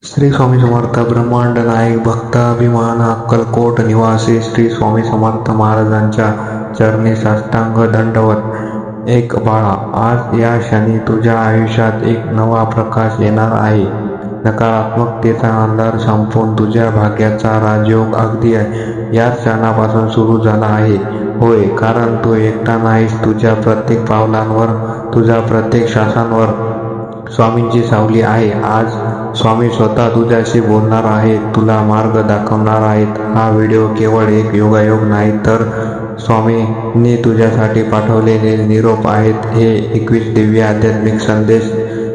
श्री स्वामी समर्थ ब्रह्मांड नायक भक्त अभिमान अक्कलकोट निवासी श्री स्वामी समर्थ महाराजांच्या चरणी साष्टांग दंडवत. एक बाळा, आज या क्षणी तुझ्या आयुष्यात एक नवा प्रकाश येणार आहे. नकारात्मकतेचा अंधार संपून तुझ्या भाग्याचा राजयोग अगदी याच क्षणापासून सुरू झाला आहे. होय, कारण तू एकटा नाहीस. तुझ्या प्रत्येक पावलांवर, तुझ्या प्रत्येक श्वासांवर स्वामींची सावली आहे. आज स्वामी स्वतः तुझ्याशी बोलणार आहेत, तुला मार्ग दाखवणार आहेत. हा व्हिडिओ केवळ एक योगायोग नाही, तर स्वामींनी तुझ्यासाठी पाठवलेले निरोप आहेत. हे 21 दिव्य आध्यात्मिक संदेश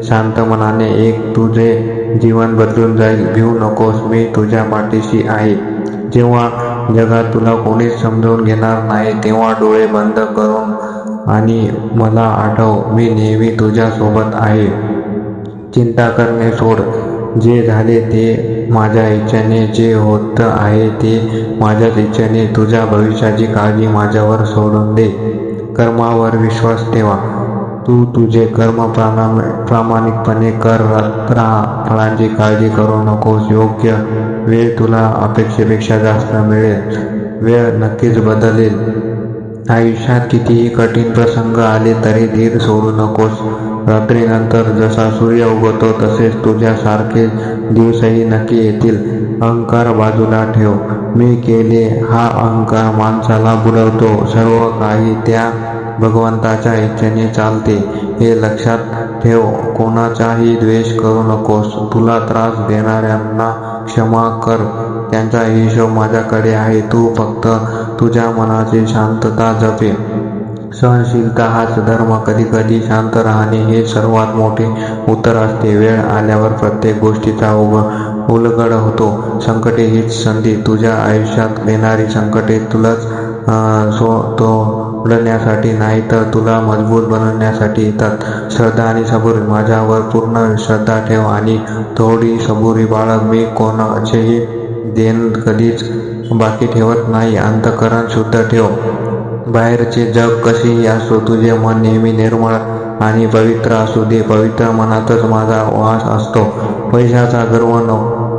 शांत मनाने एक तुझे जीवन बदलून जाईल. भिवू नकोस, मी तुझ्या पाठीशी आहे. जेव्हा जगात तुला कोणीच समजून घेणार नाही, तेव्हा डोळे बंद करून आणि मला आठव, मी नेहमी तुझ्या सोबत आहे. चिंता करणे सोड. जे झाले ते माझ्या इच्छेने, जे होत आहे ते माझ्याच इच्छेने. तुझ्या भविष्याची काळजी माझ्यावर सोडून दे. कर्मावर विश्वास ठेवा. तू तुझे कर्म प्रामाणिकपणे कर राहा. फळांची काळजी करू नकोस. योग्य वेळ तुला अपेक्षेपेक्षा जास्त मिळेल. वेळ नक्कीच बदलेल. आयुष्यात कितीही कठीण प्रसंग आले तरी धीर सोडू नकोस. रात्रीनंतर जसा सूर्य उगवतो तसेच तुझ्यासारखे दिवसही नक्की येतील. अहंकार बाजूला ठेव. मी केले हा अहंकार माणसाला बुडवतो. सर्व काही त्या भगवंताच्या इच्छेने चालते, हे लक्षात ठेव. कोणाचाही द्वेष करू नकोस. तुला त्रास देणाऱ्यांना क्षमा कर. त्यांचा हिशोब माझ्याकडे आहे. तू फक्त तुझ्या मनाची शांतता जपे. सहनशीलता हाच धर्म. कधी कधी शांत राहणे हे सर्वात मोठे उत्तर असते. वेळ आल्यावर प्रत्येक गोष्टीचा उलगड होतो. संकटे हीच संधी. तुझ्या आयुष्यात येणारी संकटे तुलाच तोडण्यासाठी नाही, तर तुला मजबूत बनवण्यासाठी येतात. श्रद्धा आणि सबुरी. माझ्यावर पूर्ण श्रद्धा ठेव आणि थोडी सबुरी बाळग. मी कोणाचेही देण कधीच बाकी ठेवत नाही. अंतःकरण शुद्ध ठेव. बाहेरचे जग कसेही असो, तुझे मन नेहमी निर्मळ आणि पवित्र असू दे. पवित्र मनातच माझा वास असतो. पैशाचा गर्व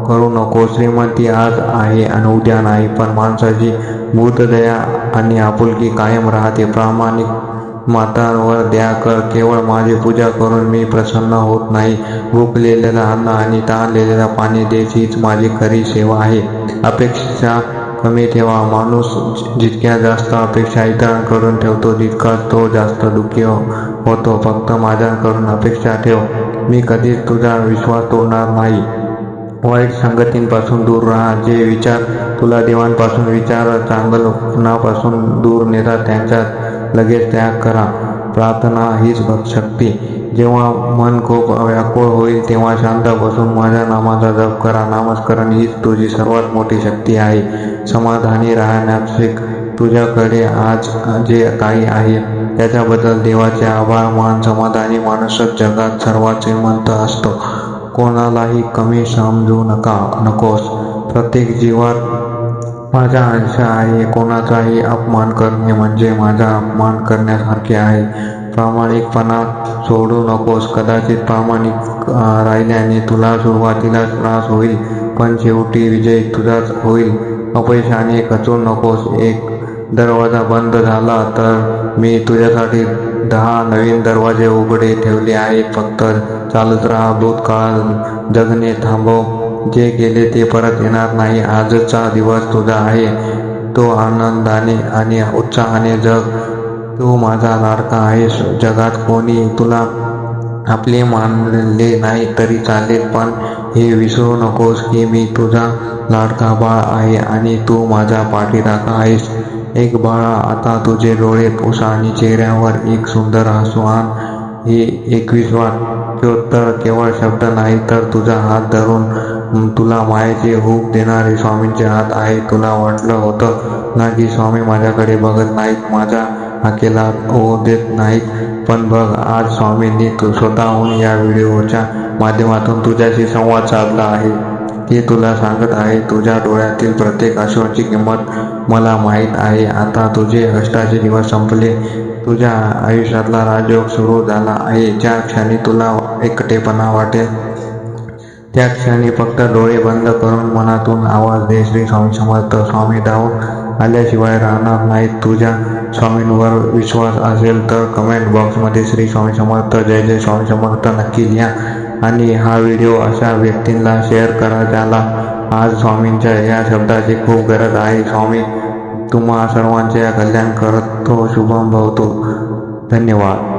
करू नको. श्रीमंती आज आहे आणि उद्या नाही, पण माणसाची भूतदया आणि आपुलकी कायम राहते. प्रामाणिक मातांवर दया कर. केवळ माझी पूजा करून मी प्रसन्न होत नाही. भुकलेल्याला अन्न आणि तहानलेल्याला पाणी देत हीच माझी खरी सेवा आहे. अपेक्षा कमी ठेवा. माणूस जितक्या जास्त अपेक्षा इतरांकडून ठेवतो, तितकाच तो जास्त दुःखी होतो. फक्त माझ्याकडून अपेक्षा ठेव. मी कधीच तुझा विश्वास तोडणार नाही. वाईट संगतींपासून दूर राहा. जे विचार तुला देवांपासून, विचार चांगलपणापासून दूर नेतात, त्यांच्यात लगेच त्याग करा. प्रार्थना हीच शक्ती. जेव्हा मन खूप व्याकुळ होईल तेव्हा शांत बसून माझ्या नामाचा जप करा. नामस्मरण हीच तुझी सर्वात मोठी शक्ती आहे. समाधानी राहण्यास शिक. तुझ्याकडे आज जे काही आहे त्याच्याबद्दल देवाचे आभार मान. समाधानी माणूसच जगात सर्वात श्रीमंत असतो. कोणालाही कमी समजू नकोस. प्रत्येक जीवात माझा अंश आहे. कोणाचाही अपमान करणे म्हणजे माझा अपमान करण्यासारखे आहे. प्रामाणिकपणा सोडू नकोस. कदाचित प्रामाणिक राहिल्याने तुला सुरुवातीला त्रास होईल, पण शेवटी विजय तुझाच होईल. अपयशाने खचू नकोस. एक दरवाजा बंद झाला तर मी तुझ्यासाठी 10 नवीन दरवाजे उघडे ठेवले आहेत. फक्त चालत राहा. भूतकाळ जगणे थांबव. जे गेले ते परत येणार नाही. आजचा दिवस तुझा आहे. तो आनंदाने आणि उत्साहाने जग. तू माझा लाडका आहेस. जगात कोणी तुला आपले मानले नाही तरी चालेल, पण हे विसरू नकोस की मी तुझा लाडका बाळ आहे आणि तू माझा पाठीराखा आहेस. एक बाळा, आता तुझे डोळे पुस आणि चेहऱ्यावर एक सुंदर हसू आण. हे 21 वाक्योत्तर केवळ शब्द नाही, तर तुझा हात धरून तुला मायेचे हूक देणारे स्वामींचे हात आहे. तुला वाटलं होतं ना की स्वामी माझ्याकडे बघत नाहीत, माझ्या हाकेला देत नाहीत, पण बघ, आज स्वामींनी स्वतःहून या व्हिडिओच्या माध्यमातून तुझ्याशी संवाद साधला आहे. ते तुला सांगत आहे, तुझ्या डोळ्यातील प्रत्येक अश्रूची किंमत मला माहीत आहे. आता तुझे कष्टाचे दिवस संपले. तुझ्या आयुष्यातला राजयोग सुरू झाला आहे. ज्या क्षणी तुला एकटेपणा वाटेल त्या क्षणी फक्त डोळे बंद करून मनातून आवाज दे, श्री स्वामी समर्थ. स्वामी धावून आल्याशिवाय राहणार नाहीत. तुझ्या स्वामींवर विश्वास असेल तर कमेंट बॉक्समध्ये श्री स्वामी समर्थ, जय जय स्वामी समर्थ नक्की लिहा. आणि हा व्हिडिओ अशा व्यक्तींना शेअर करा ज्याला आज स्वामींच्या या शब्दाची खूप गरज आहे. स्वामी तुम्हा सर्वांचे कल्याण करतो. शुभम भवतो. धन्यवाद.